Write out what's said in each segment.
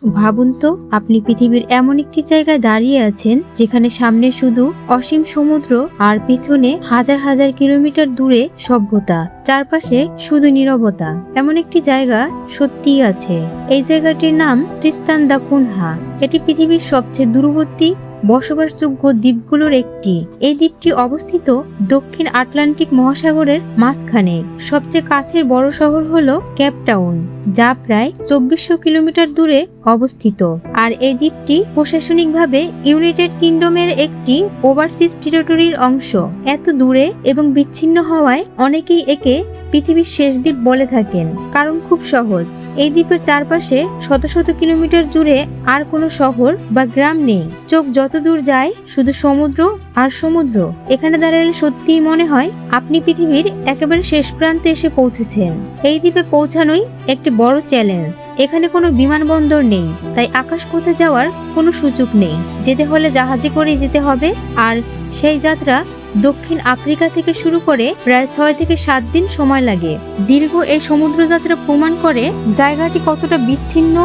ভাবুন তো, আপনি পৃথিবীর এমন একটি জায়গায় দাঁড়িয়ে আছেন যেখানে সামনে শুধু অসীম সমুদ্র আর পিছনে হাজার হাজার কিলোমিটার দূরে সভ্যতা, চারপাশে শুধু নীরবতা। এমন একটি জায়গা সত্যিই আছে। এই জায়গাটির নাম ট্রিস্তান দা কুনহা। এটি পৃথিবীর সবচেয়ে দূরবর্তী বসবাসযোগ্য দ্বীপগুলোর একটি। এই দ্বীপটি অবস্থিত দক্ষিণ আটলান্টিক মহাসাগরের মাঝখানে। সবচেয়ে কাছের বড় শহর হলো কেপটাউন, যা প্রায় 2400 কিলোমিটার দূরে অবস্থিত। আর এই দ্বীপটি প্রশাসনিকভাবে ইউনাইটেড কিংডমের একটি ওভারসিজ টেরিটরির অংশ। এত দূরে এবং বিচ্ছিন্ন হওয়ায় অনেকেই একে পৃথিবীর শেষ দ্বীপ বলে থাকেন। কারণ খুব সহজ, এই দ্বীপের চারপাশে শত শত কিলোমিটার জুড়ে আর কোনো শহর বা গ্রাম নেই। চোখ যত দূর যায় শুধু সমুদ্র আর সমুদ্র। এখানে দাঁড়ালে সত্যিই মনে হয় আপনি পৃথিবীর একেবারে শেষ প্রান্তে এসে পৌঁছেছেন। এই দ্বীপে পৌঁছানোই একটি বড় চ্যালেঞ্জ। এখানে কোনো বিমানবন্দর নেই, তাই আকাশপথে যাওয়ার কোনো সুযোগ নেই। যেতে হলে জাহাজে করে যেতে হবে, আর সেই যাত্রা দক্ষিণ আফ্রিকা থেকে শুরু করে প্রায় 6 থেকে 7 দিন সময় লাগে। দীর্ঘ এই সমুদ্রযাত্রা প্রমাণ করে জায়গাটি কতটা বিচ্ছিন্ন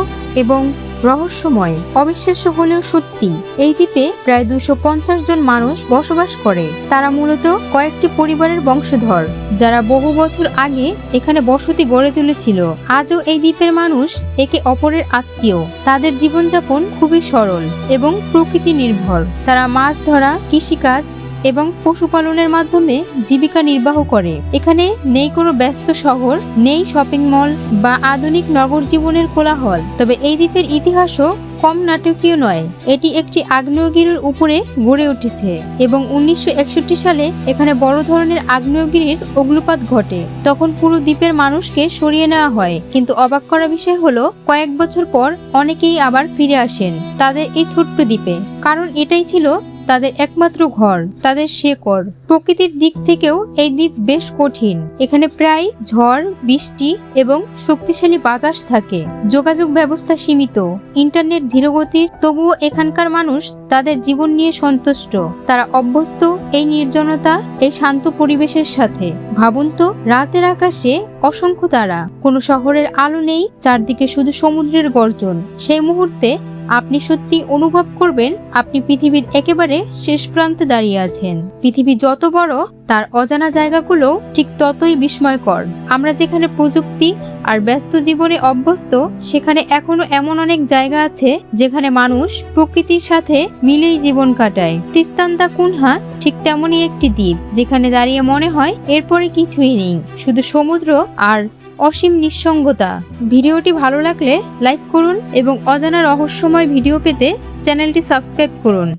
এবং রহস্যময়। অবিশ্বাস্য হলেও সত্যি, এই দ্বীপে প্রায় 250 জন মানুষ বসবাস করে। তারা মূলত কয়েকটি পরিবারের বংশধর, যারা বহু বছর আগে এখানে বসতি গড়ে তুলেছিল। আজও এই দ্বীপের মানুষ একে অপরের আত্মীয়। তাদের জীবনযাপন খুবই সরল এবং প্রকৃতি নির্ভর। তারা মাছ ধরা, কৃষিকাজ এবং পশুপালনের মাধ্যমে জীবিকা নির্বাহ করে। এখানে নেই কোনো ব্যস্ত শহর, নেই শপিং মল বা আধুনিক নগর জীবনের কোলাহল। তবে এই দ্বীপের ইতিহাসও কম নাটকীয় নয়। এটি একটি আগ্নেয়গিরির উপরে গড়ে উঠেছে এবং 1961 সালে এখানে বড় ধরনের আগ্নেয়গিরির অগ্নুৎপাত ঘটে। তখন পুরো দ্বীপের মানুষকে সরিয়ে নেওয়া হয়। কিন্তু অবাক করা বিষয় হলো, কয়েক বছর পর অনেকেই আবার ফিরে আসেন তাদের এই ছোট্ট দ্বীপে। কারণ এটাই ছিল তাদের একমাত্র ঘর, তাদের শেকড়। প্রকৃতির দিক থেকেও এই দ্বীপ বেশ কঠিন। এখানে প্রায় ঝড়, বৃষ্টি এবং শক্তিশালী বাতাস থাকে। যোগাযোগ ব্যবস্থা সীমিত, ইন্টারনেট ধীরগতির। তবুও এখানকার মানুষ তাদের জীবন নিয়ে সন্তুষ্ট। তারা অভ্যস্ত এই নির্জনতা, এই শান্ত পরিবেশের সাথে। ভাবুন তো, রাতের আকাশে অসংখ্য তারা, কোনো শহরের আলো নেই, চারদিকে শুধু সমুদ্রের গর্জন। সেই মুহূর্তে আপনি সত্যি অনুভব করবেন আপনি পৃথিবীর একেবারে শেষ প্রান্তে দাঁড়িয়ে আছেন। পৃথিবী যত বড়, তার অজানা জায়গাগুলো ঠিক ততই বিস্ময়কর। আমরা যেখানে প্রযুক্তি আর ব্যস্ত জীবনে অভ্যস্ত, সেখানে এখনো এমন অনেক জায়গা আছে যেখানে মানুষ প্রকৃতির সাথে মিলেই জীবন কাটায়। ট্রিস্তান দা কুনহা ঠিক তেমনই একটি দ্বীপ, যেখানে দাঁড়িয়ে মনে হয় এরপরে কিছুই নেই, শুধু সমুদ্র আর অসীম নিঃসঙ্গতা। ভিডিওটি ভালো লাগলে লাইক করুন এবং অজানা রহস্যময় ভিডিও পেতে চ্যানেলটি সাবস্ক্রাইব করুন।